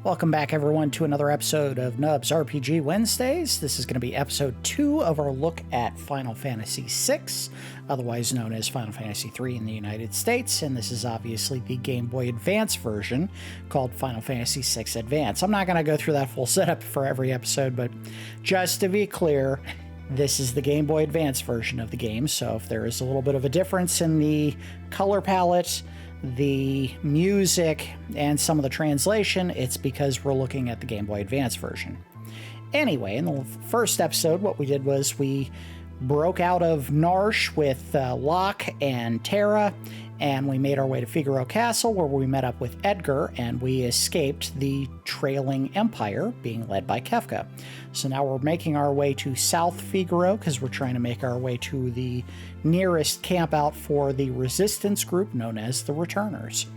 Welcome back, everyone, to another episode of Nubs RPG Wednesdays. This is going to be episode 2 of our look at Final Fantasy VI, otherwise known as Final Fantasy III in the United States, and this is obviously the Game Boy Advance version called Final Fantasy VI Advance. I'm not going to go through that full setup for every episode, but just to be clear, this is the Game Boy Advance version of the game, so if there is a little bit of a difference in the color palette, the music, and some of the translation, it's because we're looking at the Game Boy Advance version. Anyway, in the first episode, what we did was we broke out of Narsh with Locke and Terra, and we made our way to Figaro Castle, where we met up with Edgar, and we escaped the trailing empire being led by Kefka. So now we're making our way to South Figaro, because we're trying to make our way to the nearest camp out for the resistance group known as the Returners.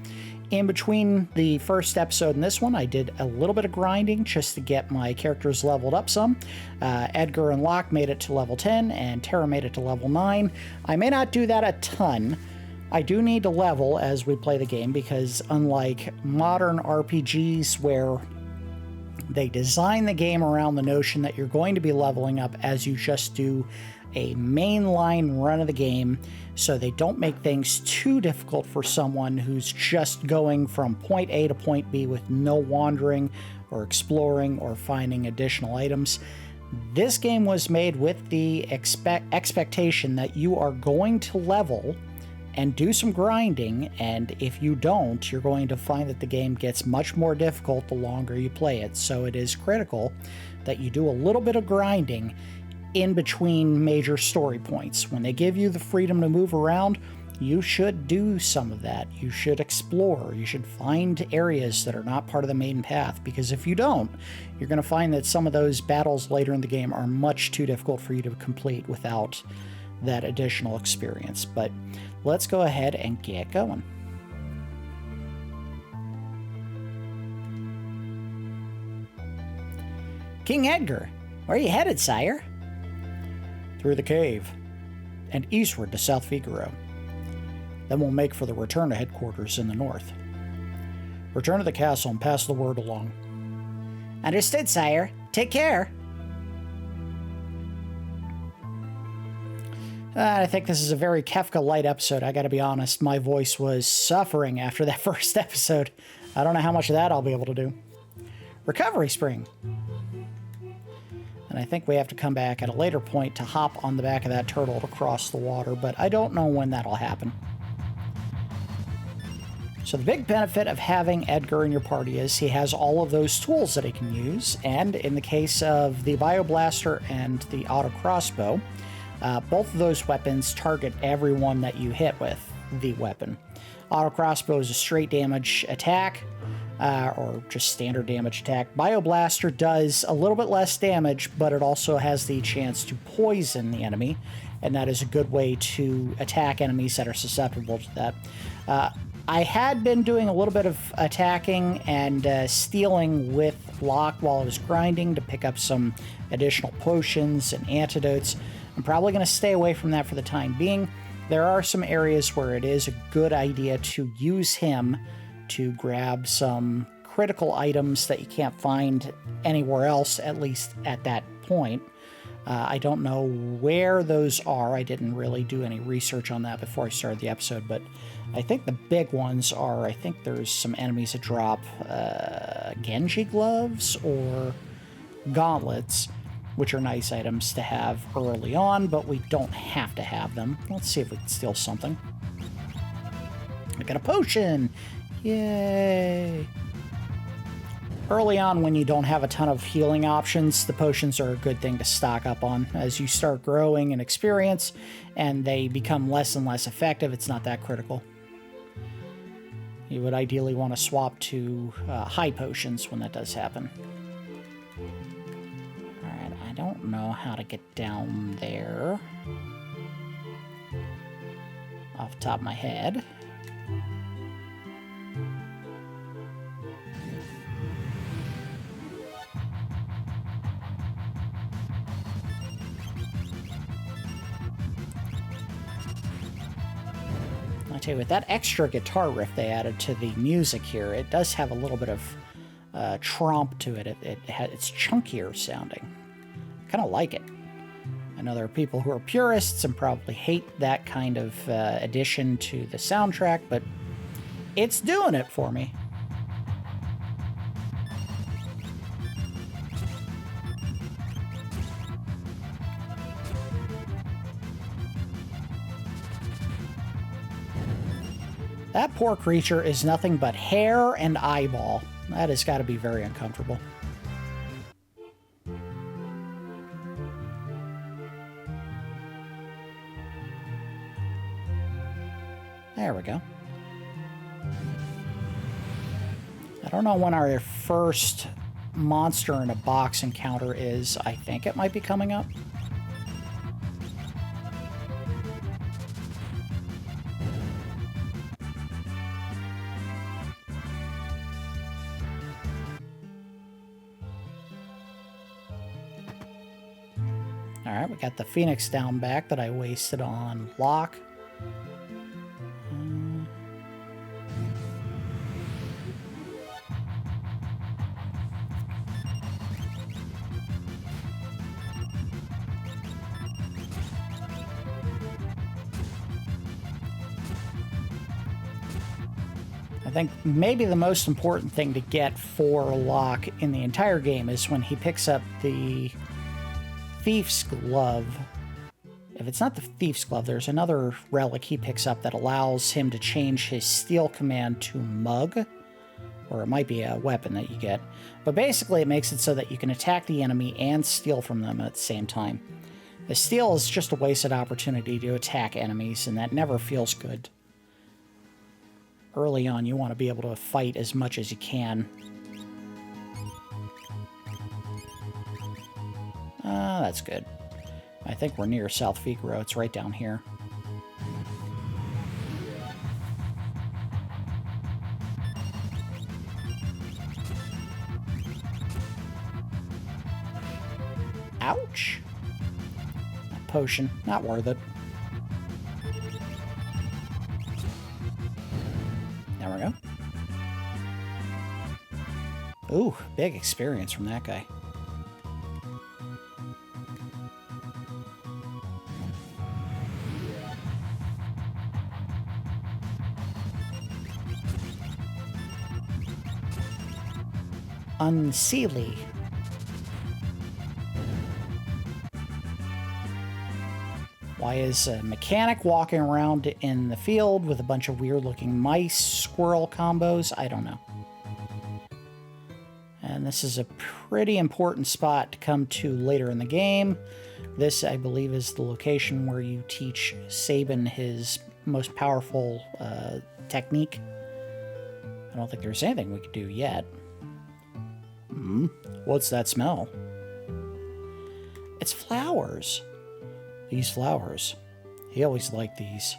In between the first episode and this one, I did a little bit of grinding just to get my characters leveled up some. Edgar and Locke made it to level 10, and Terra made it to level 9. I may not do that a ton. I do need to level as we play the game, because unlike modern RPGs where they design the game around the notion that you're going to be leveling up as you just do a mainline run of the game, so they don't make things too difficult for someone who's just going from point A to point B with no wandering or exploring or finding additional items. This game was made with the expectation that you are going to level and do some grinding, and if you don't, you're going to find that the game gets much more difficult the longer you play it. So it is critical that you do a little bit of grinding in between major story points. When they give you the freedom to move around, you should do some of that. You should explore. You should find areas that are not part of the main path, because if you don't, you're going to find that some of those battles later in the game are much too difficult for you to complete without that additional experience. But let's go ahead and get going. King Edgar, where are you headed, sire? Through the cave, and eastward to South Figaro. Then we'll make for the return to headquarters in the north. Return to the castle and pass the word along. Understood, sire. Take care. I think this is a very Kefka-light episode. I gotta be honest, my voice was suffering after that first episode. I don't know how much of that I'll be able to do. Recovery spring. And I think we have to come back at a later point to hop on the back of that turtle to cross the water, but I don't know when that'll happen. So the big benefit of having Edgar in your party is he has all of those tools that he can use, and in the case of the Bioblaster and the auto crossbow, both of those weapons target everyone that you hit with the weapon. Auto crossbow is a straight damage attack, or just standard damage attack. Bioblaster does a little bit less damage, but it also has the chance to poison the enemy, and that is a good way to attack enemies that are susceptible to that. I had been doing a little bit of attacking and stealing with Locke while I was grinding to pick up some additional potions and antidotes. I'm probably going to stay away from that for the time being. There are some areas where it is a good idea to use him to grab some critical items that you can't find anywhere else, at least at that point. I don't know where those are. I didn't really do any research on that before I started the episode, but I think the big ones are, I think there's some enemies that drop Genji gloves or gauntlets, which are nice items to have early on, but we don't have to have them. Let's see if we can steal something. I got a potion! Yay! Early on, when you don't have a ton of healing options, the potions are a good thing to stock up on. As you start growing in experience and they become less and less effective, it's not that critical. You would ideally want to swap to high potions when that does happen. Alright, I don't know how to get down there off the top of my head. I tell you, with that extra guitar riff they added to the music here, it does have a little bit of tromp to it. It's chunkier sounding. I kind of like it. I know there are people who are purists and probably hate that kind of addition to the soundtrack, but it's doing it for me. That poor creature is nothing but hair and eyeball. That has got to be very uncomfortable. There we go. I don't know when our first monster in a box encounter is. I think it might be coming up. Alright, we got the Phoenix down back that I wasted on Locke. I think maybe the most important thing to get for Locke in the entire game is when he picks up the Thief's Glove. If it's not the Thief's Glove, there's another relic he picks up that allows him to change his steal command to Mug, or it might be a weapon that you get. But basically it makes it so that you can attack the enemy and steal from them at the same time. The steal is just a wasted opportunity to attack enemies, and that never feels good. Early on, you want to be able to fight as much as you can. That's good. I think we're near South Figaro. It's right down here. Ouch! A potion. Not worth it. There we go. Ooh, big experience from that guy. Unseelie. Why is a mechanic walking around in the field with a bunch of weird-looking mice squirrel combos? I don't know. And this is a pretty important spot to come to later in the game. This, I believe, is the location where you teach Sabin his most powerful technique. I don't think there's anything we could do yet. What's that smell? It's flowers. These flowers. He always liked these.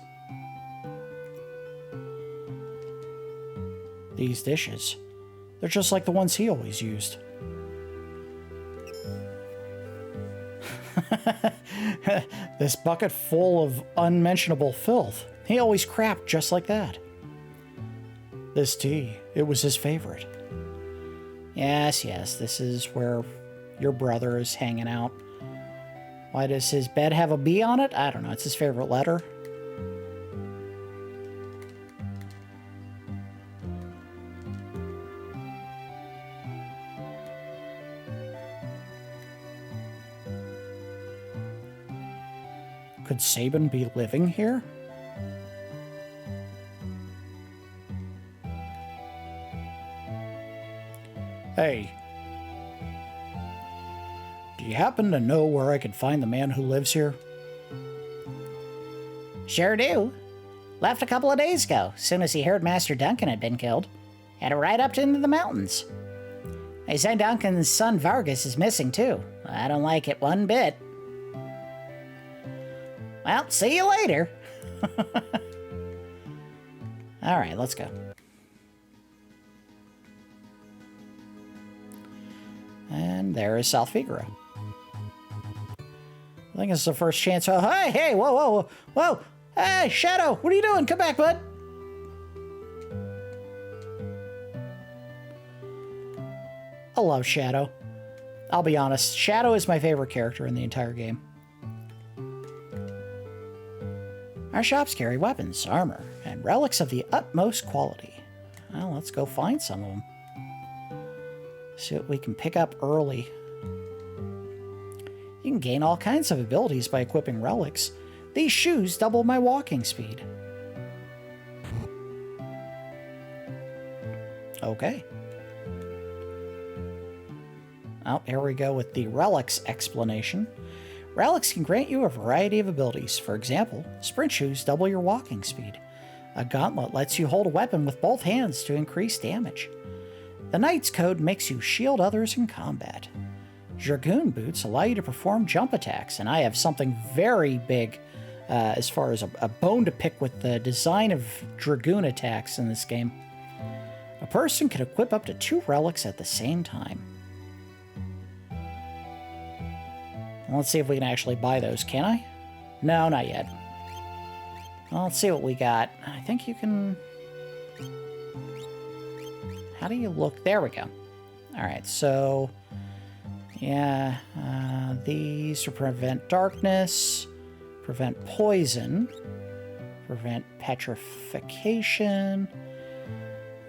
These dishes. They're just like the ones he always used. This bucket full of unmentionable filth. He always crapped just like that. This tea, it was his favorite. Yes, this is where your brother is hanging out. Why does his bed have a bee on it? I don't know. It's his favorite letter. Could Sabin be living here? Hey. Do you happen to know where I could find the man who lives here? Sure do. Left a couple of days ago, soon as he heard Master Duncan had been killed. Had to ride up into the mountains. They say Duncan's son Vargas is missing too. I don't like it one bit. Well, see you later. All right, let's go. And there is South Figaro. I think it's the first chance. Oh, hey, whoa. Hey, Shadow, what are you doing? Come back, bud. I love Shadow. I'll be honest, Shadow is my favorite character in the entire game. Our shops carry weapons, armor, and relics of the utmost quality. Well, let's go find some of them. See what we can pick up early. You can gain all kinds of abilities by equipping relics. These shoes double my walking speed. Okay. Oh, here we go with the relics explanation. Relics can grant you a variety of abilities. For example, sprint shoes double your walking speed. A gauntlet lets you hold a weapon with both hands to increase damage. The Knight's Code makes you shield others in combat. Dragoon boots allow you to perform jump attacks, and I have something very big as far as a bone to pick with the design of Dragoon attacks in this game. A person can equip up to 2 relics at the same time. Let's see if we can actually buy those, can I? No, not yet. Well, let's see what we got. I think you can... How do you look? There we go. Alright, so... Yeah, these to prevent darkness, prevent poison, prevent petrification,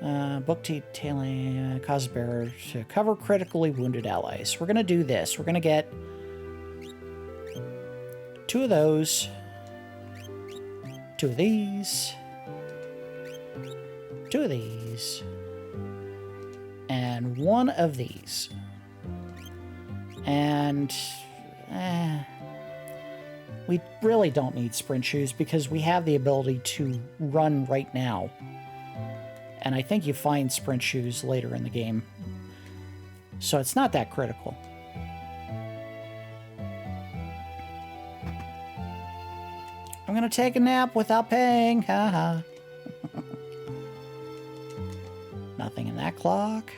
book detailing causes bearer to cover critically wounded allies. We're going to do this. We're going to get 2 of those, 2 of these, 2 of these, and 1 of these. And we really don't need sprint shoes because we have the ability to run right now. And I think you find sprint shoes later in the game. So it's not that critical. I'm going to take a nap without paying. Haha. Nothing in that clock.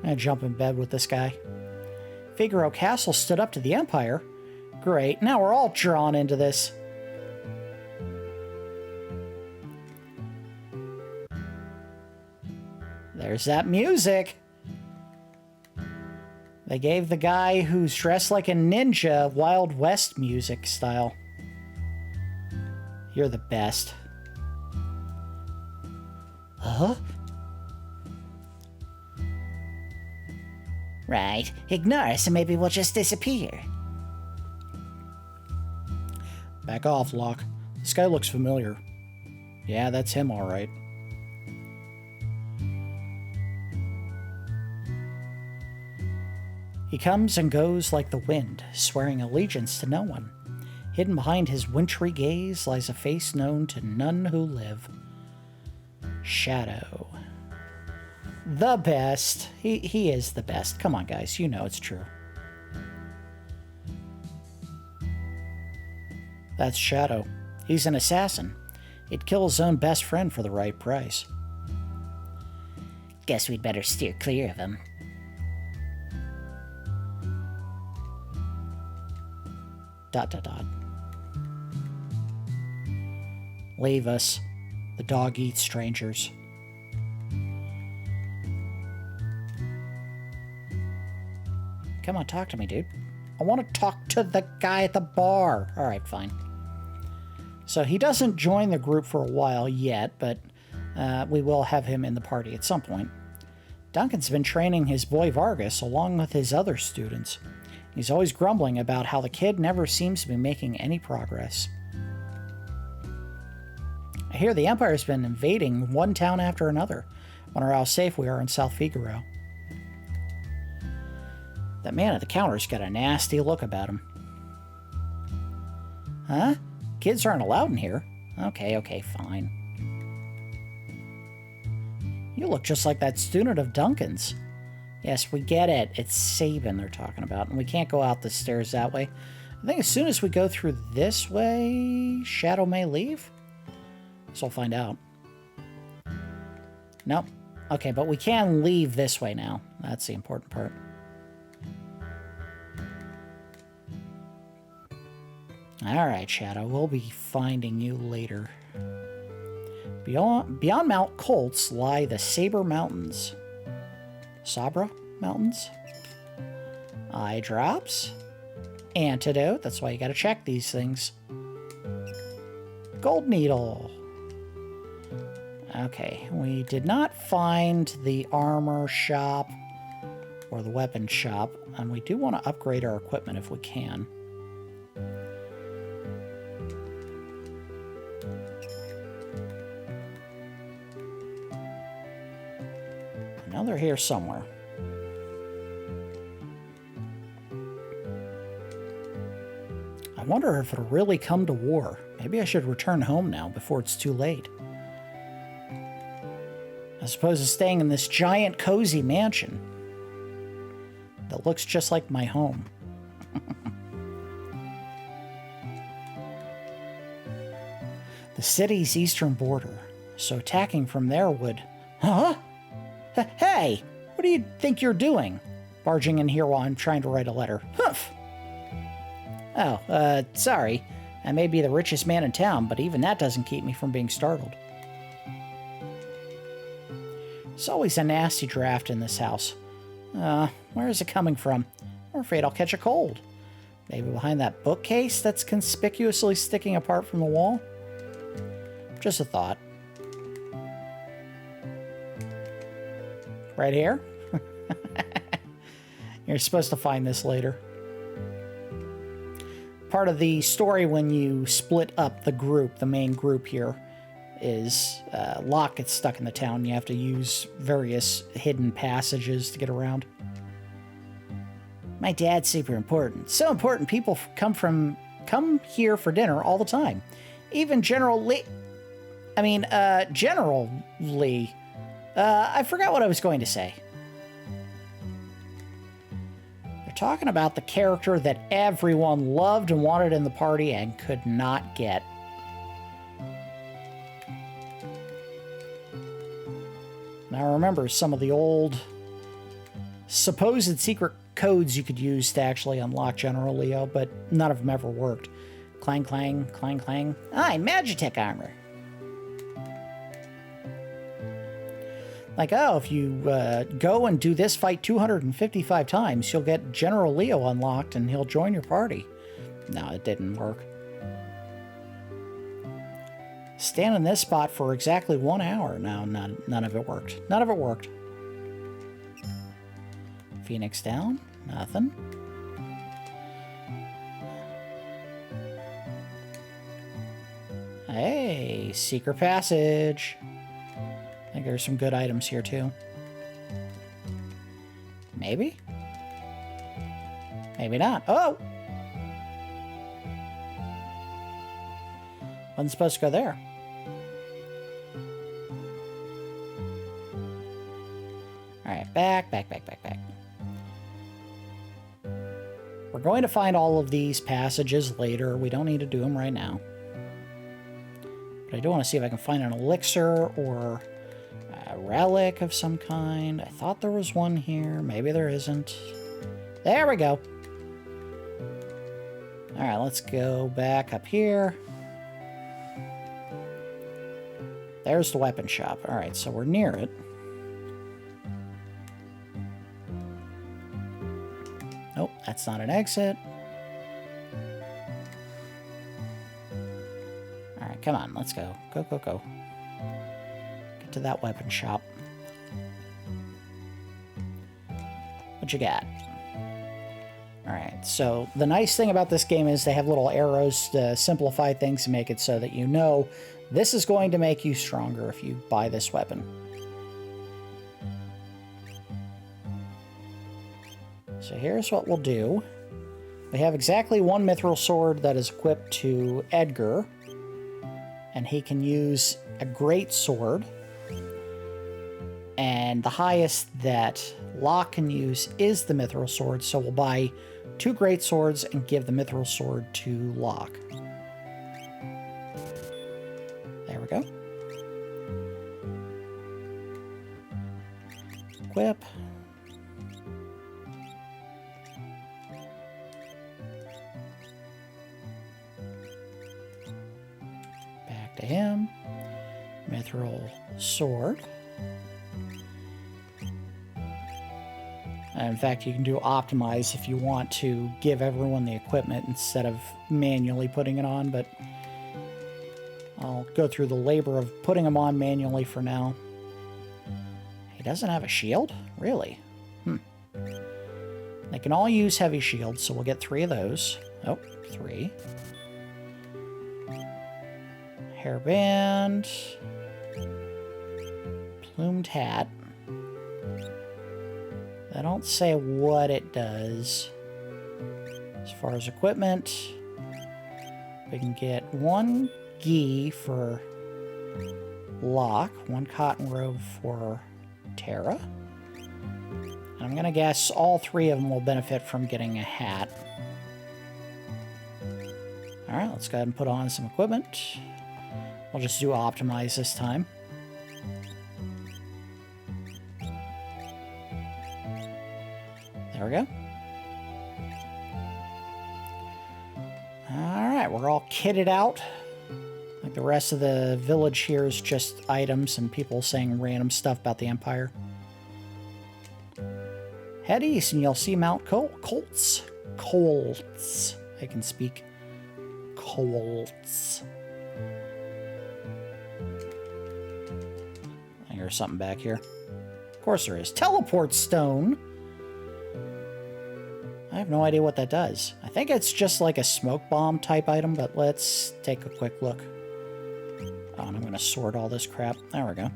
I'm gonna jump in bed with this guy. Figaro Castle stood up to the Empire. Great, now we're all drawn into this. There's that music. They gave the guy who's dressed like a ninja Wild West music style. You're the best. Huh? Right. Ignore us and maybe we'll just disappear. Back off, Locke. This guy looks familiar. Yeah, that's him, all right. He comes and goes like the wind, swearing allegiance to no one. Hidden behind his wintry gaze lies a face known to none who live. Shadow. The best. He is the best. Come on, guys. You know it's true. That's Shadow. He's an assassin. He'd kill his own best friend for the right price. Guess we'd better steer clear of him. Dot, dot, dot. Leave us. The dog eats strangers. Come on, talk to me, dude. I want to talk to the guy at the bar. All right, fine. So he doesn't join the group for a while yet, but we will have him in the party at some point. Duncan's been training his boy Vargas along with his other students. He's always grumbling about how the kid never seems to be making any progress. I hear the Empire's been invading one town after another. Wonder how safe we are in South Figaro. That man at the counter's got a nasty look about him. Huh? Kids aren't allowed in here. Okay, fine. You look just like that student of Duncan's. Yes, we get it. It's Sabin they're talking about, and we can't go out the stairs that way. I think as soon as we go through this way, Shadow may leave. So we'll find out. Nope. Okay, but we can leave this way now. That's the important part. Alright, Shadow. We'll be finding you later. Beyond Mount Colts lie the Saber Mountains. Sabra Mountains? Eye drops. Antidote. That's why you gotta check these things. Gold needle. Okay, we did not find the armor shop or the weapon shop, and we do want to upgrade our equipment if we can. Now they're here somewhere. I wonder if it'll really come to war. Maybe I should return home now before it's too late. As opposed to staying in this giant cozy mansion that looks just like my home. The city's eastern border, so attacking from there would... Huh? Hey! What do you think you're doing? Barging in here while I'm trying to write a letter. Humph! Oh, sorry. I may be the richest man in town, but even that doesn't keep me from being startled. It's always a nasty draft in this house. Where is it coming from? I'm afraid I'll catch a cold. Maybe behind that bookcase that's conspicuously sticking apart from the wall? Just a thought. Right here? You're supposed to find this later. Part of the story when you split up the group, the main group here, is Locke gets stuck in the town. You have to use various hidden passages to get around. My dad's super important. So important people come here for dinner all the time. Even General Lee... General Lee. I forgot what I was going to say. They're talking about the character that everyone loved and wanted in the party and could not get. Now remember some of the old supposed secret codes you could use to actually unlock General Leo, but none of them ever worked. Clang, clang, clang, clang. Aye, Magitech armor. Like, oh, if you go and do this fight 255 times, you'll get General Leo unlocked and he'll join your party. No, it didn't work. Stand in this spot for exactly 1 hour. No, none of it worked. None of it worked. Phoenix down. Nothing. Hey, secret passage. I think there's some good items here, too. Maybe? Maybe not. Oh! Wasn't supposed to go there. Alright, back. We're going to find all of these passages later. We don't need to do them right now. But I do want to see if I can find an elixir or a relic of some kind. I thought there was one here. Maybe there isn't. There we go. Alright, let's go back up here. There's the weapon shop. Alright, so we're near it. Nope, that's not an exit. Alright, come on, let's go. Go. Get to that weapon shop. What you got? Alright, so the nice thing about this game is they have little arrows to simplify things and make it so that you know this is going to make you stronger if you buy this weapon. So here's what we'll do. We have exactly one mithril sword that is equipped to Edgar, and he can use a great sword. And the highest that Locke can use is the mithril sword, so we'll buy 2 great swords and give the mithril sword to Locke. There we go. Equip. Back to him. mithril sword. And in fact, you can do optimize if you want to give everyone the equipment instead of manually putting it on, but I'll go through the labor of putting them on manually for now. He doesn't have a shield? Really? They can all use heavy shields, so we'll get 3 of those. Oh, 3. Hairband. Plumed hat. They don't say what it does. As far as equipment, we can get 1 gi for Locke, 1 cotton robe for Terra. And I'm going to guess all 3 of them will benefit from getting a hat. Alright, let's go ahead and put on some equipment. We'll just do optimize this time. There we go. Alright, we're all kitted out. Like the rest of the village here is just items and people saying random stuff about the Empire. Head east and you'll see Mount Colts. Colts. I can speak. Colts. There's something back here. Of course there is. Teleport stone. I have no idea what that does. I think it's just like a smoke bomb type item, but let's take a quick look. Oh, and I'm going to sort all this crap. There we go.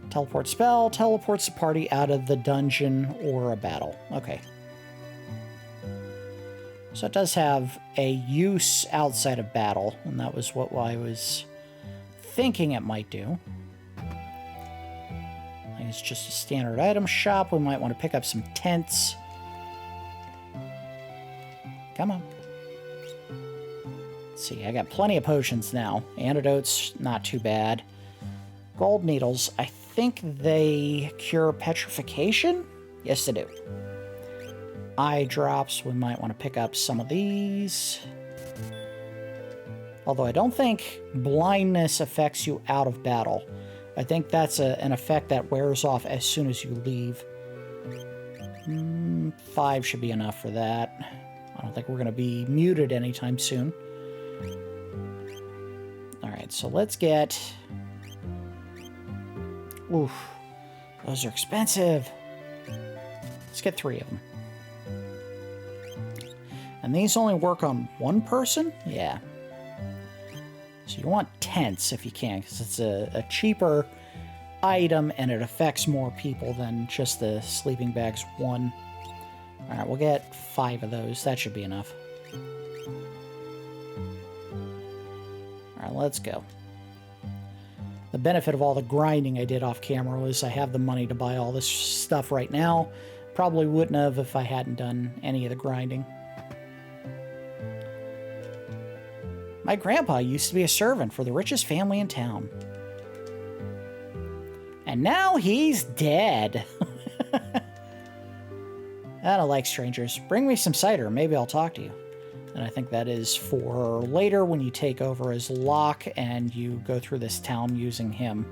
Teleport spell teleports the party out of the dungeon or a battle. Okay. So it does have a use outside of battle, and that was what I was thinking it might do. I think it's just a standard item shop. We might want to pick up some tents. Come on. Let's see, I got plenty of potions now. Antidotes, not too bad. Gold needles, I think they cure petrification? Yes, they do. Eye drops, we might want to pick up some of these. Although I don't think blindness affects you out of battle. I think that's an effect that wears off as soon as you leave. 5 should be enough for that. I don't think we're going to be muted anytime soon. Alright, so let's get... Oof. Those are expensive. Let's get 3 of them. And these only work on 1 person? Yeah. So you want tents if you can, because it's a cheaper item and it affects more people than just the sleeping bags 1. Alright, we'll get 5 of those. That should be enough. Alright, let's go. The benefit of all the grinding I did off camera was I have the money to buy all this stuff right now. Probably wouldn't have if I hadn't done any of the grinding. My grandpa used to be a servant for the richest family in town. And now he's dead. I don't like strangers. Bring me some cider. Maybe I'll talk to you. And I think that is for later when you take over as Locke and you go through this town using him.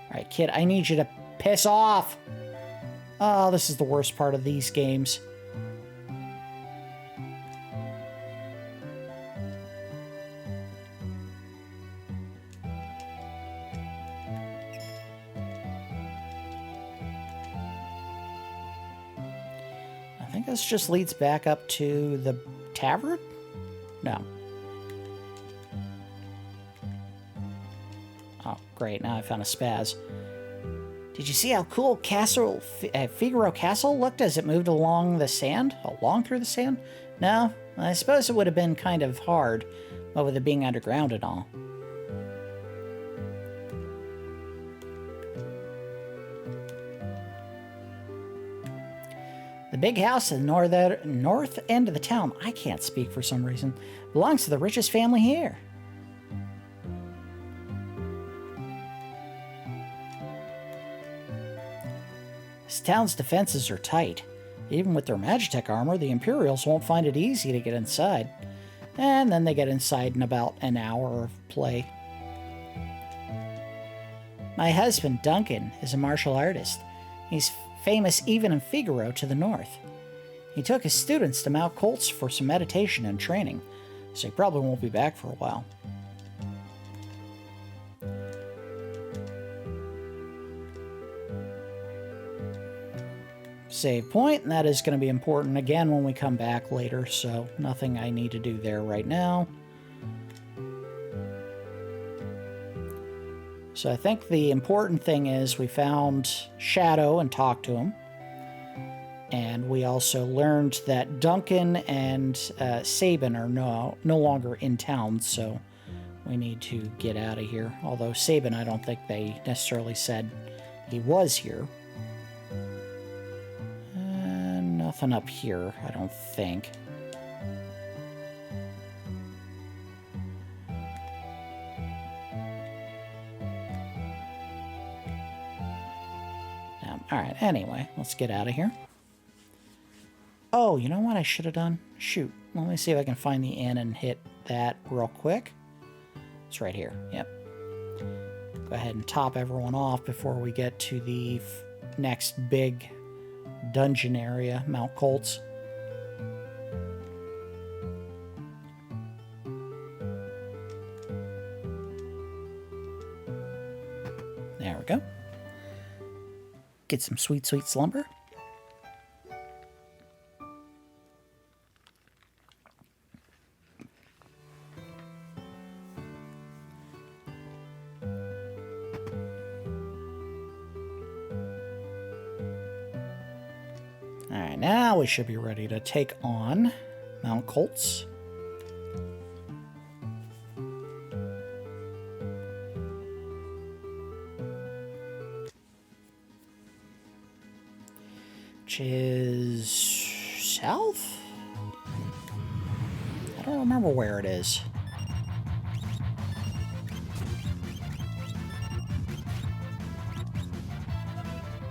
Alright, kid, I need you to piss off. Oh, this is the worst part of these games. I think this just leads back up to the tavern? No. Oh, great. Now I found a spaz. Did you see how cool Castle Figaro Castle looked as it moved along the sand? Along through the sand? No, I suppose it would have been kind of hard, what with it being underground and all. The big house in the north end of the town, I can't speak for some reason, belongs to the richest family here. This town's defenses are tight. Even with their Magitech armor, the Imperials won't find it easy to get inside. And then they get inside in about an hour of play. My husband, Duncan, is a martial artist. He's famous even in Figaro to the north. He took his students to Mount Colts for some meditation and training, so he probably won't be back for a while. Save point, and that is going to be important again when we come back later, so nothing I need to do there right now. So I think the important thing is we found Shadow and talked to him. And we also learned that Duncan and Sabin are no longer in town, so we need to get out of here. Although Sabin, I don't think they necessarily said he was here. Nothing up here, I don't think. Alright, anyway, let's get out of here. Oh, you know what I should have done? Shoot. Let me see if I can find the inn and hit that real quick. It's right here. Yep. Go ahead and top everyone off before we get to the next big dungeon area, Mount Colts. There we go. Get some sweet, sweet slumber. Alright, now we should be ready to take on Mount Colts. Which is south? I don't remember where it is.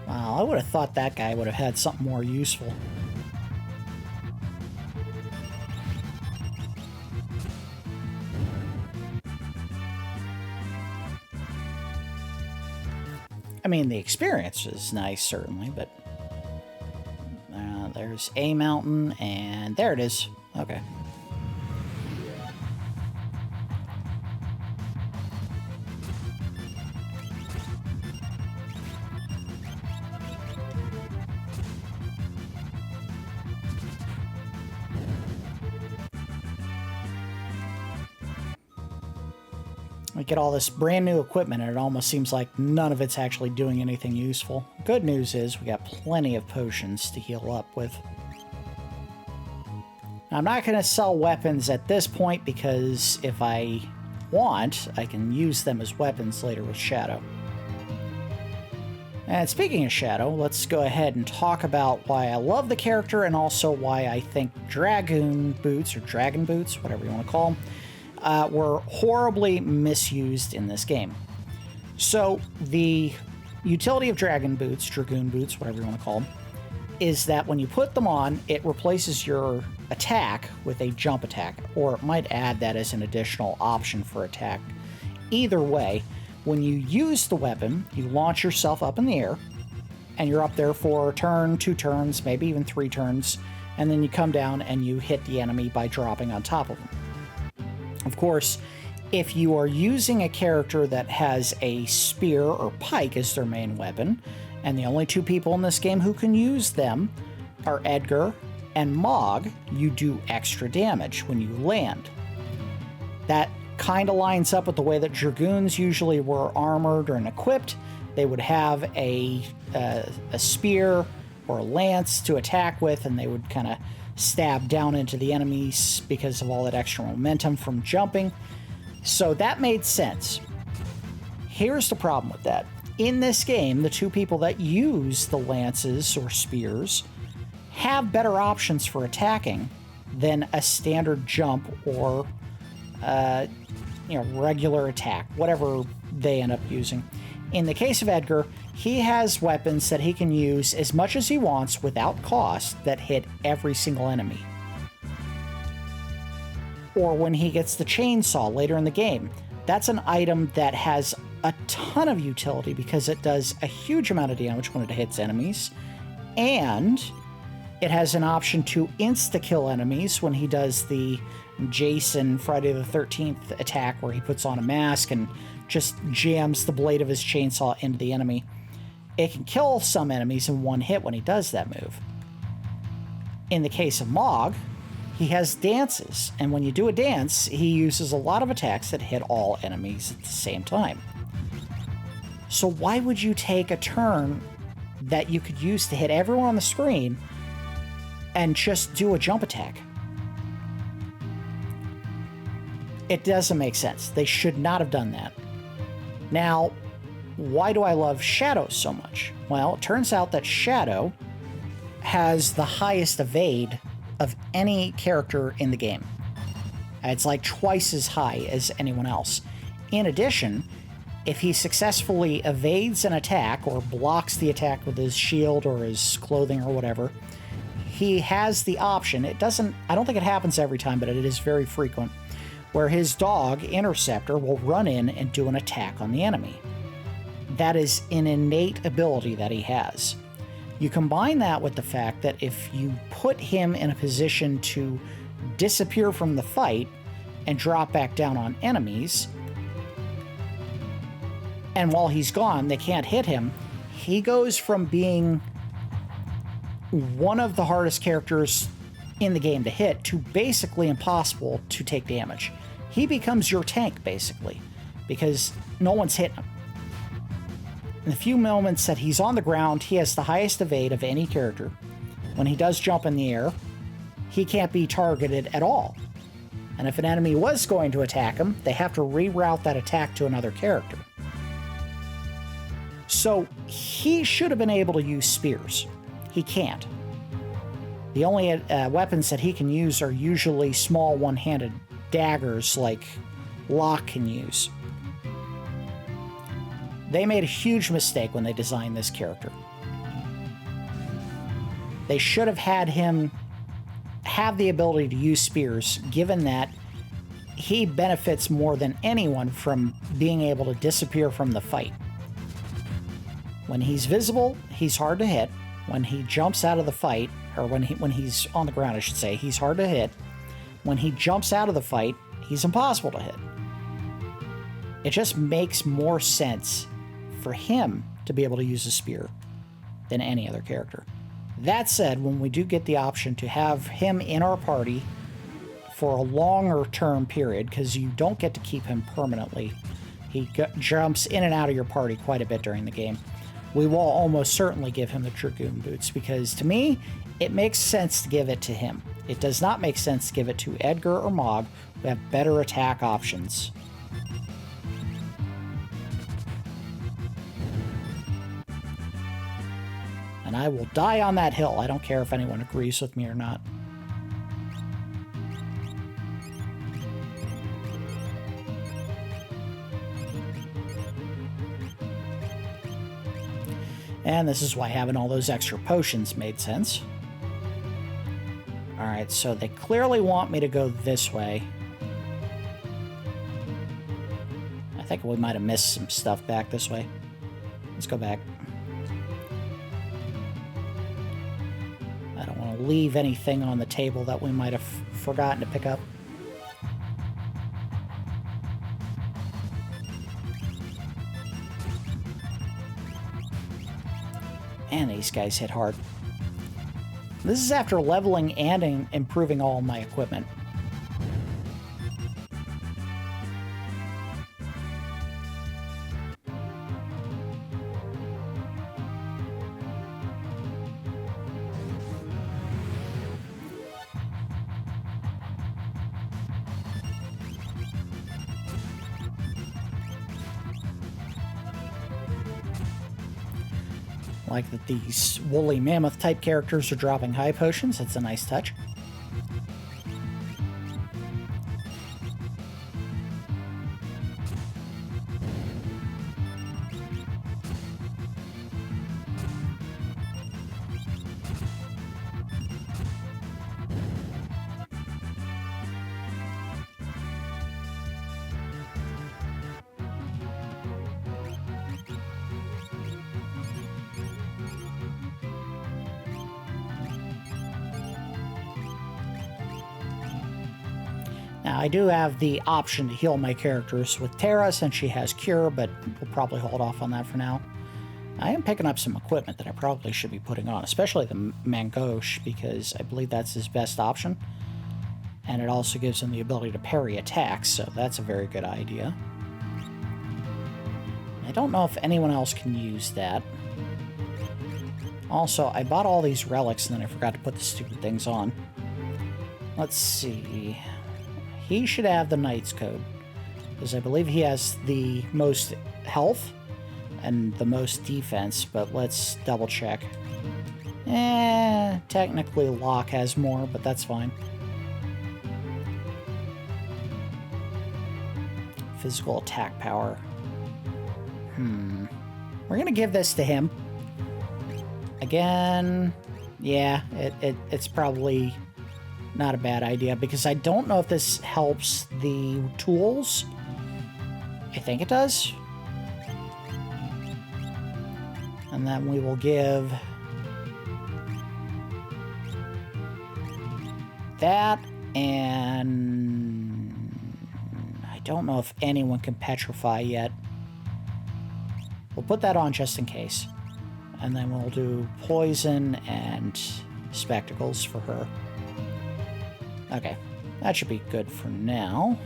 Wow, I would have thought that guy would have had something more useful. I mean, the experience is nice, certainly, but... there's a mountain, and there it is. Okay. We get all this brand new equipment, and it almost seems like none of it's actually doing anything useful. Good news is we got plenty of potions to heal up with. Now, I'm not going to sell weapons at this point because if I want, I can use them as weapons later with Shadow. And speaking of Shadow, let's go ahead and talk about why I love the character and also why I think Dragoon Boots, or Dragon Boots, whatever you want to call them, were horribly misused in this game. So the utility of Dragoon Boots, whatever you want to call them, is that when you put them on, it replaces your attack with a jump attack, or it might add that as an additional option for attack. Either way, when you use the weapon, you launch yourself up in the air, and you're up there for a turn, 2 turns, maybe even 3 turns, and then you come down and you hit the enemy by dropping on top of them. Of course, if you are using a character that has a spear or pike as their main weapon, and the only 2 people in this game who can use them are Edgar and Mog, you do extra damage when you land. That kind of lines up with the way that Dragoons usually were armored and equipped. They would have a spear or a lance to attack with, and they would kind of stab down into the enemies because of all that extra momentum from jumping. So that made sense. Here's the problem with that. In this game, the 2 people that use the lances or spears have better options for attacking than a standard jump or regular attack, whatever they end up using. In the case of Edgar, he has weapons that he can use as much as he wants without cost that hit every single enemy. Or when he gets the chainsaw later in the game, that's an item that has a ton of utility because it does a huge amount of damage when it hits enemies, and it has an option to insta-kill enemies when he does the Jason Friday the 13th attack where he puts on a mask and just jams the blade of his chainsaw into the enemy. It can kill some enemies in one hit when he does that move. In the case of Mog, he has dances, and when you do a dance, he uses a lot of attacks that hit all enemies at the same time. So why would you take a turn that you could use to hit everyone on the screen and just do a jump attack? It doesn't make sense. They should not have done that. Now, why do I love Shadow so much? Well, it turns out that Shadow has the highest evade of any character in the game. It's like twice as high as anyone else. In addition, if he successfully evades an attack or blocks the attack with his shield or his clothing or whatever, he has the option. I don't think it happens every time, but it is very frequent, where his dog, Interceptor, will run in and do an attack on the enemy. That is an innate ability that he has. You combine that with the fact that if you put him in a position to disappear from the fight and drop back down on enemies, and while he's gone, they can't hit him, he goes from being one of the hardest characters in the game to hit to basically impossible to take damage. He becomes your tank, basically, because no one's hitting him. In the few moments that he's on the ground, he has the highest evade of any character. When he does jump in the air, he can't be targeted at all. And if an enemy was going to attack him, they have to reroute that attack to another character. So he should have been able to use spears. He can't. The only weapons that he can use are usually small one-handed daggers like Locke can use. They made a huge mistake when they designed this character. They should have had him have the ability to use spears, given that he benefits more than anyone from being able to disappear from the fight. When he's visible, he's hard to hit. When he jumps out of the fight, or when he's on the ground, I should say, he's hard to hit. When he jumps out of the fight, he's impossible to hit. It just makes more sense for him to be able to use a spear than any other character. That said, when we do get the option to have him in our party for a longer term period, because you don't get to keep him permanently, he jumps in and out of your party quite a bit during the game, we will almost certainly give him the Dragoon boots, because to me, it makes sense to give it to him. It does not make sense to give it to Edgar or Mog, who have better attack options. And I will die on that hill. I don't care if anyone agrees with me or not. And this is why having all those extra potions made sense. Alright, so they clearly want me to go this way. I think we might have missed some stuff back this way. Let's go back. I don't want to leave anything on the table that we might have forgotten to pick up. Man, these guys hit hard. This is after leveling and improving all my equipment. Like that these woolly mammoth type characters are dropping high potions. It's a nice touch. Now, I do have the option to heal my characters with Terra since she has Cure, but we'll probably hold off on that for now. I am picking up some equipment that I probably should be putting on, especially the Mangoche, because I believe that's his best option. And it also gives him the ability to parry attacks, so that's a very good idea. I don't know if anyone else can use that. Also, I bought all these relics and then I forgot to put the stupid things on. Let's see. He should have the Knight's Code, because I believe he has the most health and the most defense, but let's double check. Technically Locke has more, but that's fine. Physical attack power. We're gonna give this to him. Again, yeah, it's probably not a bad idea, because I don't know if this helps the tools. I think it does. And then we will give that, and I don't know if anyone can petrify yet. We'll put that on just in case. And then we'll do poison and spectacles for her. Okay, that should be good for now.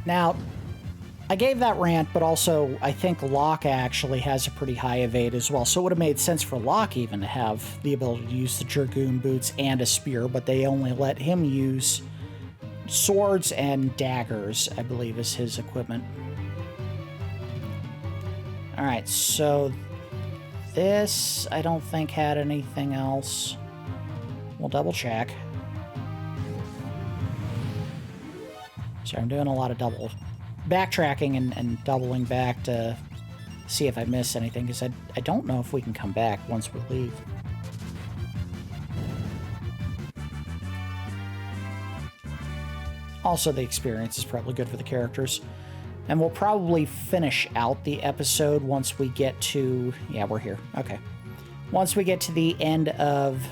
Now, I gave that rant, but also I think Locke actually has a pretty high evade as well, so it would have made sense for Locke even to have the ability to use the Dragoon boots and a spear, but they only let him use swords and daggers, I believe, is his equipment. Alright, so this I don't think had anything else. We'll double check. Sorry, I'm doing a lot of double backtracking and doubling back to see if I missed anything, because I don't know if we can come back once we leave. Also, the experience is probably good for the characters. And we'll probably finish out the episode once we get to... Yeah, we're here. Okay. Once we get to the end of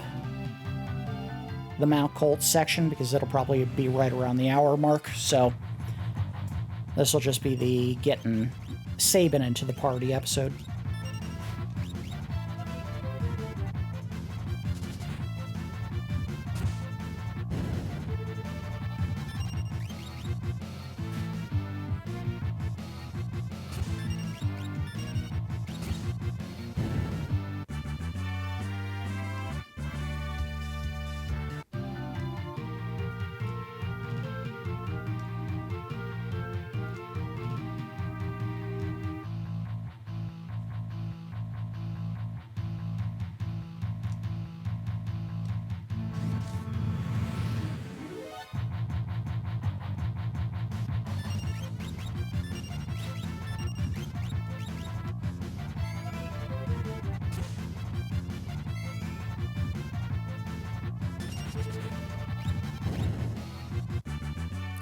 the Mount Colt section, because it'll probably be right around the hour mark, so... This will just be the getting Sabin into the party episode.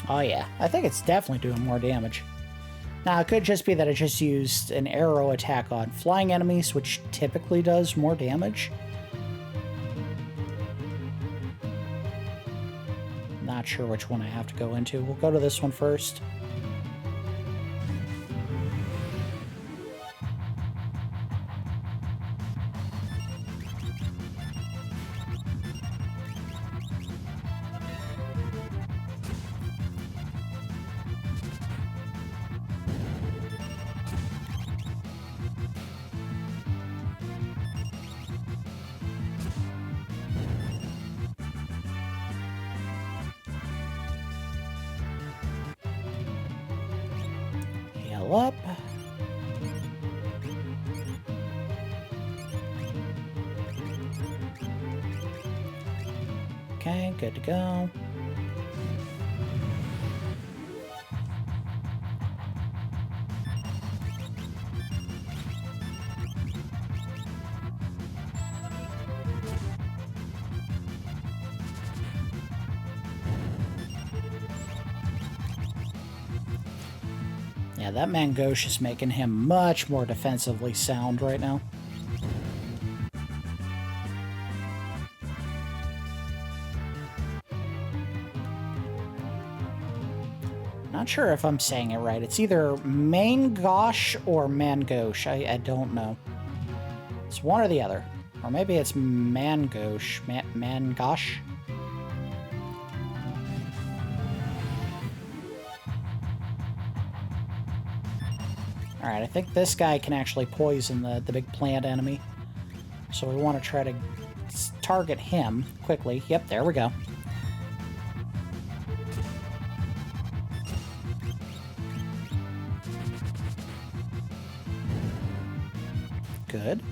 Oh yeah, I think it's definitely doing more damage. Now, it could just be that I just used an arrow attack on flying enemies, which typically does more damage. Not sure which one I have to go into. We'll go to this one first. Up. Okay, good to go. Yeah, that Mangosh is making him much more defensively sound right now. Not sure if I'm saying it right. It's either Mangosh or Mangosh. I don't know. It's one or the other. Or maybe it's Mangosh. Mangosh? Alright, I think this guy can actually poison the big plant enemy. So we want to try to target him quickly. Yep, there we go. Good.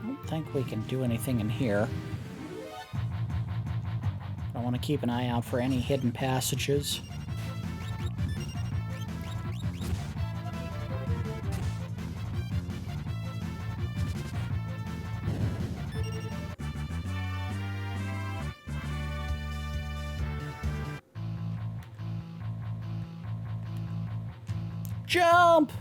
Don't think we can do anything in here. I want to keep an eye out for any hidden passages. Jump!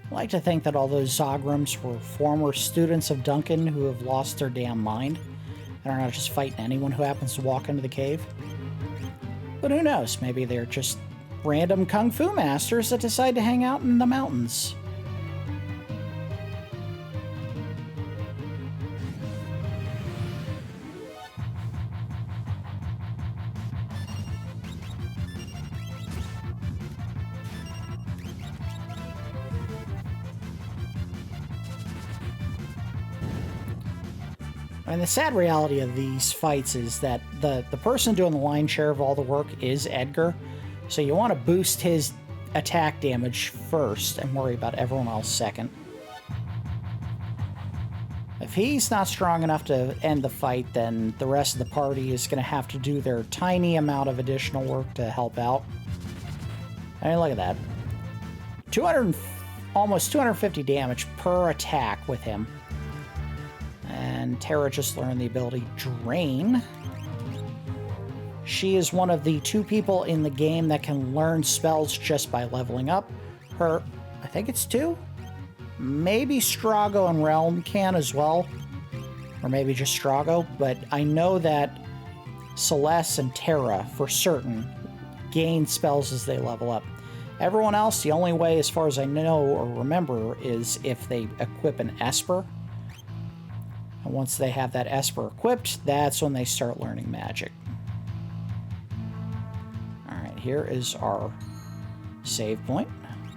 I like to think that all those Zograms were former students of Duncan who have lost their damn mind and are not just fighting anyone who happens to walk into the cave. But who knows? Maybe they're just random kung fu masters that decide to hang out in the mountains. I mean, the sad reality of these fights is that the person doing the lion's share of all the work is Edgar, so you want to boost his attack damage first and worry about everyone else second. If he's not strong enough to end the fight, then the rest of the party is going to have to do their tiny amount of additional work to help out. I mean, look at that. Almost 250 damage per attack with him. And Terra just learned the ability Drain. She is one of the 2 people in the game that can learn spells just by leveling up. I think it's 2? Maybe Strago and Realm can as well. Or maybe just Strago. But I know that Celeste and Terra, for certain, gain spells as they level up. Everyone else, the only way, as far as I know or remember, is if they equip an Esper. And once they have that Esper equipped, that's when they start learning magic. Alright, here is our save point.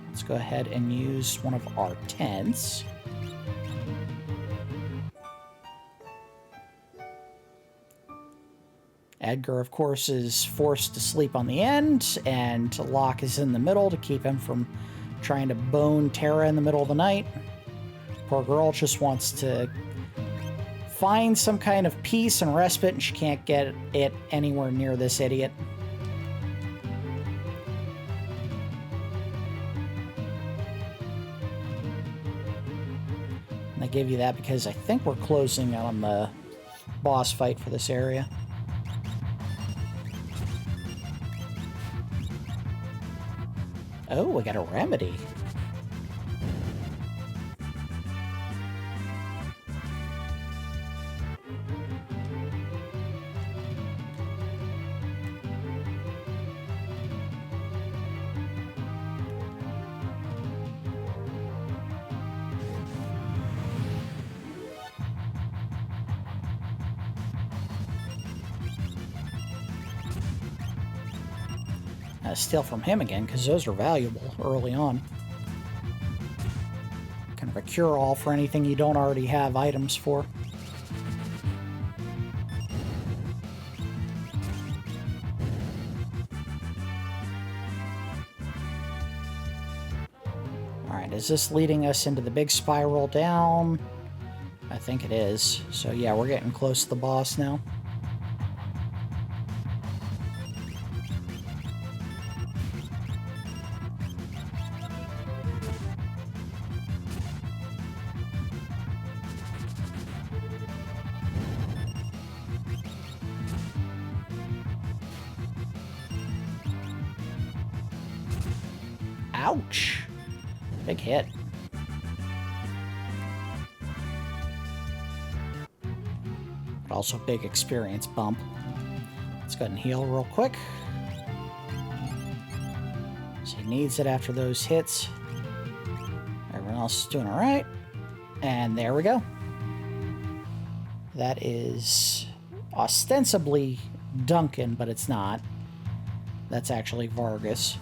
Let's go ahead and use one of our tents. Edgar, of course, is forced to sleep on the end, and Locke is in the middle to keep him from trying to bone Terra in the middle of the night. Poor girl just wants to find some kind of peace and respite, and she can't get it anywhere near this idiot. And I give you that because I think we're closing on the boss fight for this area. Oh, we got a remedy. Steal from him again, because those are valuable early on. Can Kind of a cure-all for anything you don't already have items for. Alright, is this leading us into the big spiral down? I think it is. So yeah, we're getting close to the boss now. Ouch! Big hit. But also big experience bump. Let's go ahead and heal real quick. So he needs it after those hits. Everyone else is doing alright. And there we go. That is ostensibly Duncan, but it's not. That's actually Vargas.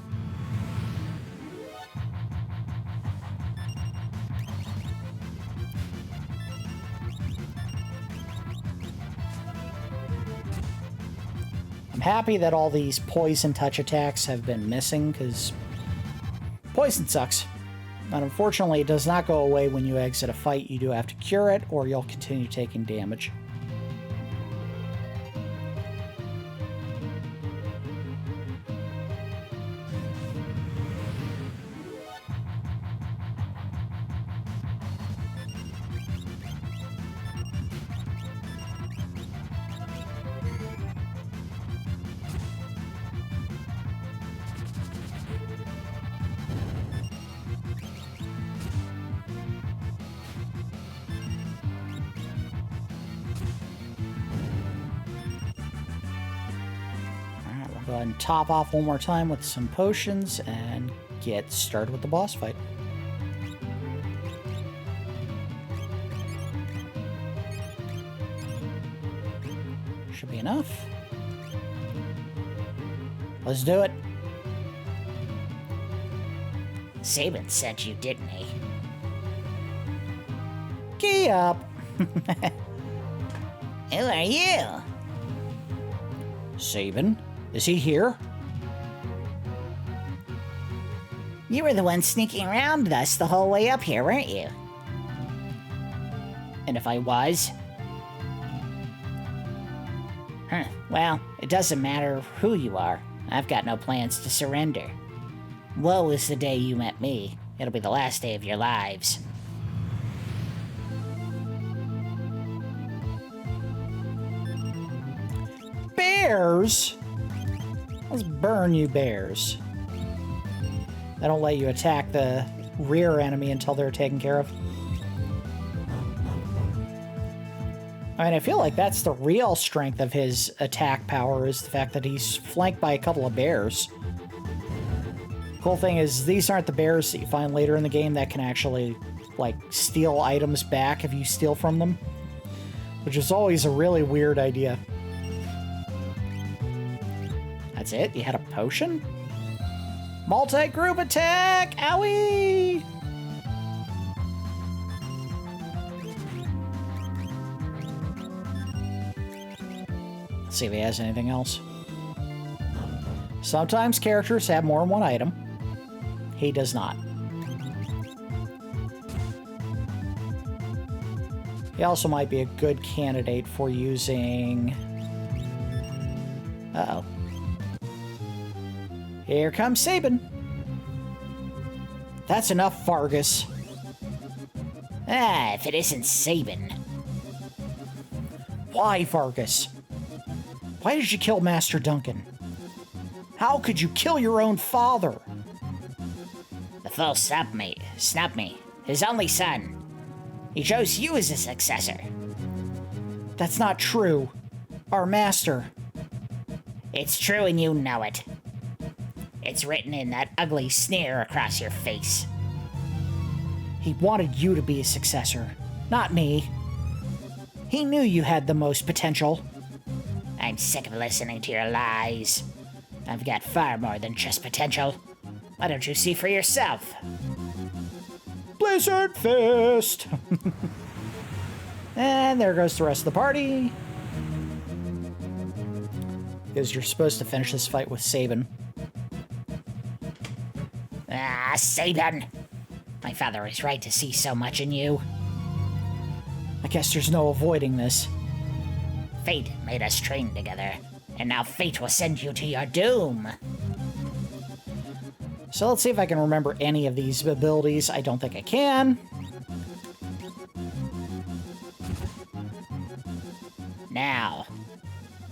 I'm happy that all these poison touch attacks have been missing, because poison sucks. And unfortunately, it does not go away when you exit a fight. You do have to cure it, or you'll continue taking damage. Go ahead and top off one more time with some potions and get started with the boss fight. Should be enough. Let's do it. Sabin sent you, didn't he? Key up. Who are you? Sabin? Is he here? You were the one sneaking around with us the whole way up here, weren't you? And if I was? Huh. Well, it doesn't matter who you are. I've got no plans to surrender. Woe is the day you met me. It'll be the last day of your lives. Bears? Let's burn you, bears. They don't let you attack the rear enemy until they're taken care of. I mean, I feel like that's the real strength of his attack power, is the fact that he's flanked by a couple of bears. Cool thing is, these aren't the bears that you find later in the game that can actually, like, steal items back if you steal from them. Which is always a really weird idea. That's it? You had a potion? Multi-group attack! Owie! Let's see if he has anything else. Sometimes characters have more than one item. He does not. He also might be a good candidate for using... Uh-oh. Here comes Sabin. That's enough, Vargas. Ah, if it isn't Sabin. Why, Vargas? Why did you kill Master Duncan? How could you kill your own father? The fool snubbed me, his only son. He chose you as a successor. That's not true. Our master. It's true and you know it. It's written in that ugly sneer across your face. He wanted you to be a successor, not me. He knew you had the most potential. I'm sick of listening to your lies. I've got far more than just potential. Why don't you see for yourself? Blizzard Fist! And there goes the rest of the party. Because you're supposed to finish this fight with Sabin. Ah, Sabin! My father is right to see so much in you. I guess there's no avoiding this. Fate made us train together, and now fate will send you to your doom. So let's see if I can remember any of these abilities. I don't think I can. Now,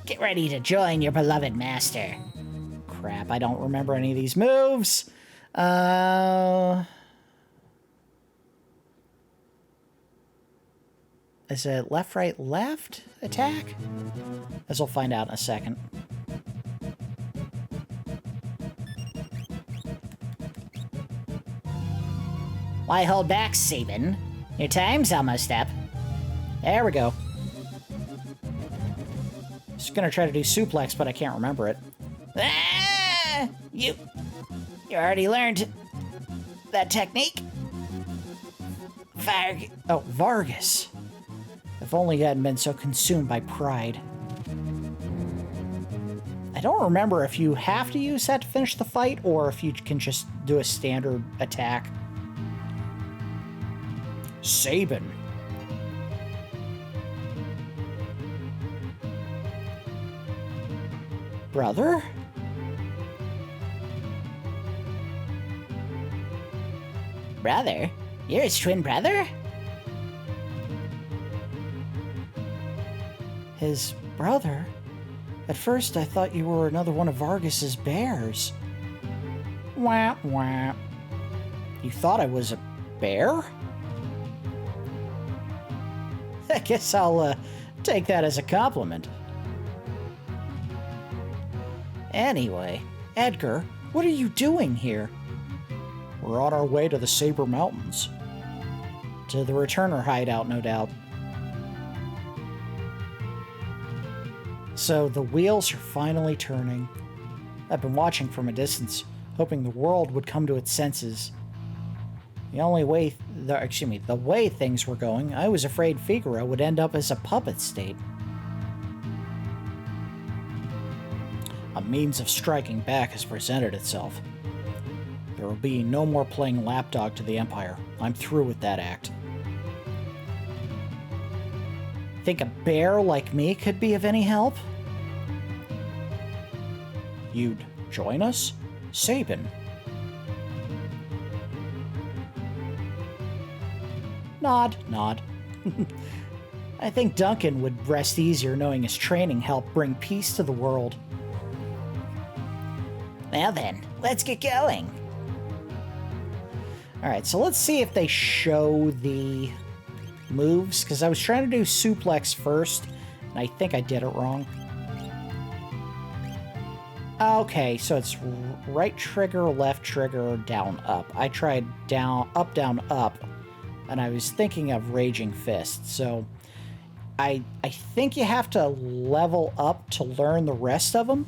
get ready to join your beloved master. Crap, I don't remember any of these moves. Is it left, right, left attack? As we'll find out in a second. Why hold back, Sabin? Your time's almost up. There we go. Just gonna try to do suplex, but I can't remember it. Ah! You already learned that technique? Vargas. If only I hadn't been so consumed by pride. I don't remember if you have to use that to finish the fight, or if you can just do a standard attack. Sabin. Brother? Brother? You're his twin brother? His brother? At first I thought you were another one of Vargas's bears. Wah, wah. You thought I was a bear? I guess I'll take that as a compliment. Anyway, Edgar, what are you doing here? We're on our way to the Saber Mountains. To the Returner hideout, no doubt. So the wheels are finally turning. I've been watching from a distance, hoping the world would come to its senses. The way things were going, I was afraid Figaro would end up as a puppet state. A means of striking back has presented itself. There will be no more playing lapdog to the Empire. I'm through with that act. Think a bear like me could be of any help? You'd join us? Sabin. Nod, nod. I think Duncan would rest easier knowing his training helped bring peace to the world. Well then, let's get going. Alright, so let's see if they show the moves, because I was trying to do suplex first, and I think I did it wrong. Okay, so it's right trigger, left trigger, down, up. I tried down, up, and I was thinking of Raging Fist, so I think you have to level up to learn the rest of them,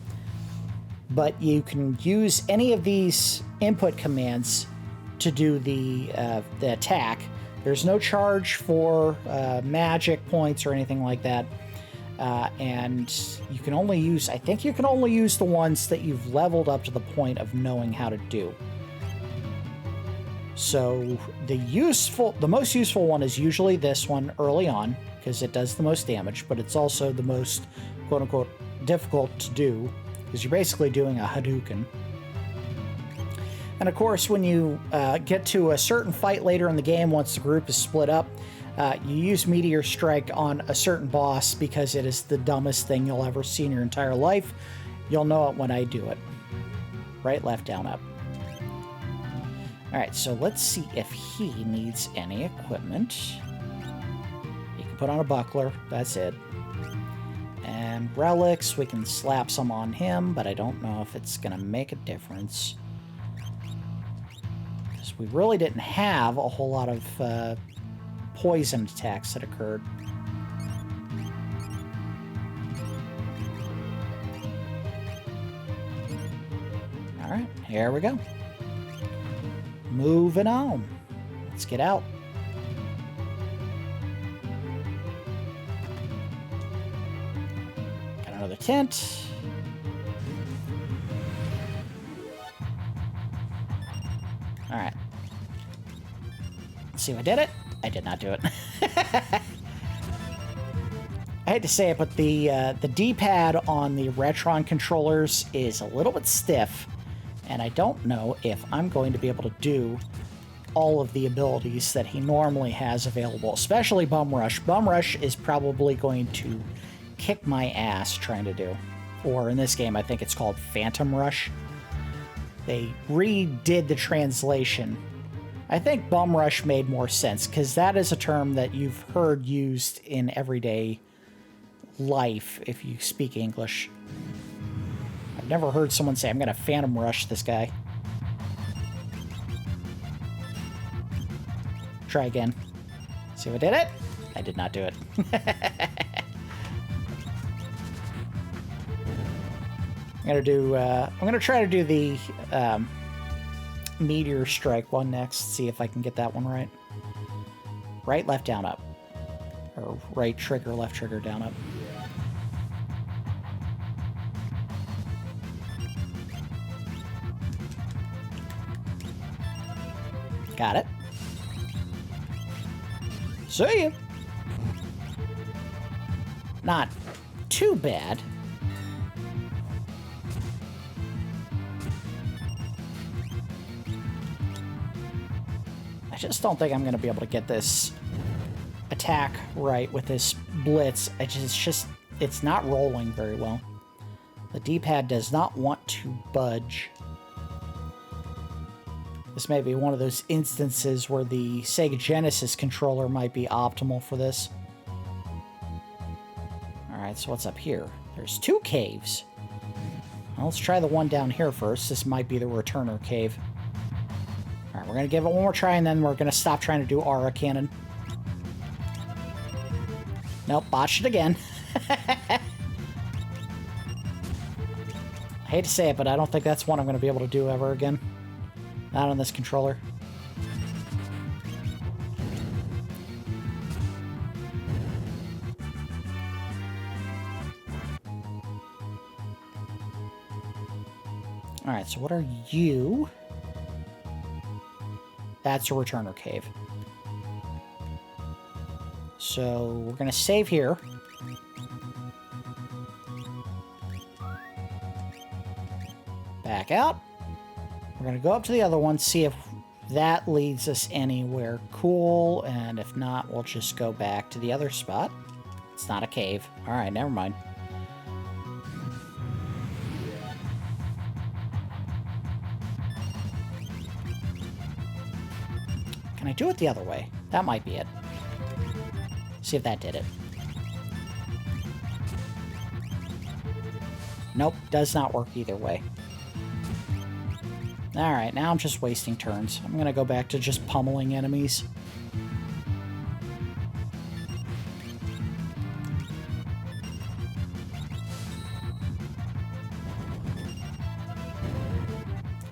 but you can use any of these input commands to do the attack. There's no charge for magic points or anything like that. And you can only use, I think you can only use the ones that you've leveled up to the point of knowing how to do. So the most useful one is usually this one early on, because it does the most damage, but it's also the most quote-unquote difficult to do, because you're basically doing a Hadouken. And of course, when you get to a certain fight later in the game, once the group is split up, you use Meteor Strike on a certain boss because it is the dumbest thing you'll ever see in your entire life. You'll know it when I do it. Right, left, down, up. Alright, so let's see if he needs any equipment. You can put on a buckler, that's it. And relics, we can slap some on him, but I don't know if it's going to make a difference. We really didn't have a whole lot of poison attacks that occurred. Alright, here we go. Moving on. Let's get out. Got another tent. Alright. Let's see if I did it. I did not do it. I hate to say it, but the D-pad on the Retron controllers is a little bit stiff, and I don't know if I'm going to be able to do all of the abilities that he normally has available, especially Bum Rush. Bum Rush is probably going to kick my ass trying to do. Or in this game, I think it's called Phantom Rush. They redid the translation. I think Bum Rush made more sense, because that is a term that you've heard used in everyday life if you speak English. I've never heard someone say, I'm going to Phantom Rush this guy. Try again. See if I did it? I did not do it. I'm gonna try to do the Meteor Strike one next, see if I can get that one right. Right, left, down, up. Or right trigger, left trigger, down, up. Got it. See ya. Not too bad. I just don't think I'm going to be able to get this attack right with this blitz. It's not rolling very well. The D-pad does not want to budge. This may be one of those instances where the Sega Genesis controller might be optimal for this. Alright, so what's up here? There's 2 caves. Well, let's try the one down here first. This might be the returner cave. Alright, we're going to give it one more try, and then we're going to stop trying to do Aura Cannon. Nope, botched it again. I hate to say it, but I don't think that's one I'm going to be able to do ever again. Not on this controller. Alright, so what are you? That's a returner cave. So we're going to save here. Back out. We're going to go up to the other one, see if that leads us anywhere cool, and if not, we'll just go back to the other spot. It's not a cave. Alright, never mind. Can I do it the other way? That might be it. See if that did it. Nope, does not work either way. Alright, now I'm just wasting turns. I'm gonna go back to just pummeling enemies.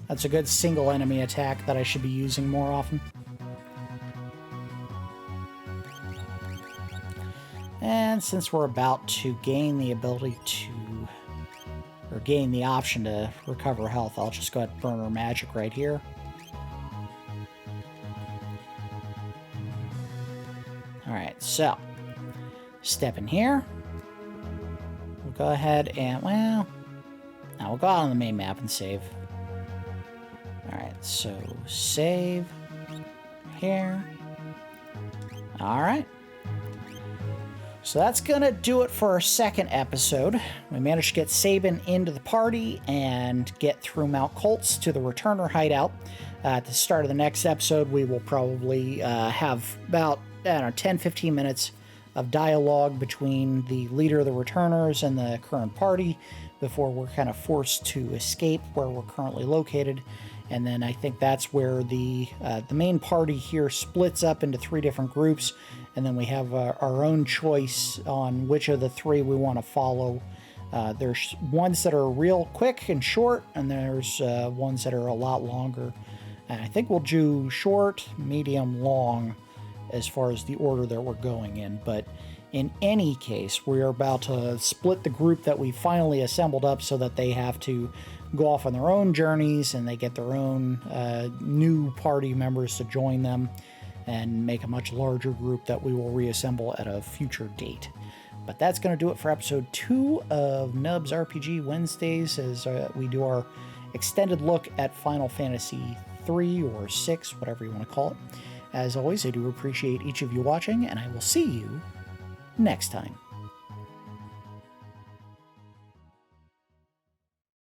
That's a good single enemy attack that I should be using more often. And since we're about to gain the ability to, or gain the option to recover health, I'll just go ahead and burn our magic right here. Alright, so, step in here. We'll go ahead and, well, now we'll go out on the main map and save. Alright, so save here. Alright. So that's going to do it for our second episode. We managed to get Sabin into the party and get through Mount Colts to the returner hideout. At the start of the next episode, we will probably have about, 10-15 minutes of dialogue between the leader of the returners and the current party before we're kind of forced to escape where we're currently located. And then I think that's where the main party here splits up into 3 different groups, and then we have our own choice on which of the 3 we want to follow. There's ones that are real quick and short, and there's ones that are a lot longer And I think we'll do short, medium, long as far as the order that we're going in. But in any case, we're about to split the group that we finally assembled up so that they have to go off on their own journeys and they get their own new party members to join them and make a much larger group that we will reassemble at a future date. But that's going to do it for episode 2 of Nubs RPG Wednesdays, as we do our extended look at Final Fantasy 3 or 6, whatever you want to call it. As always, I do appreciate each of you watching, and I will see you next time.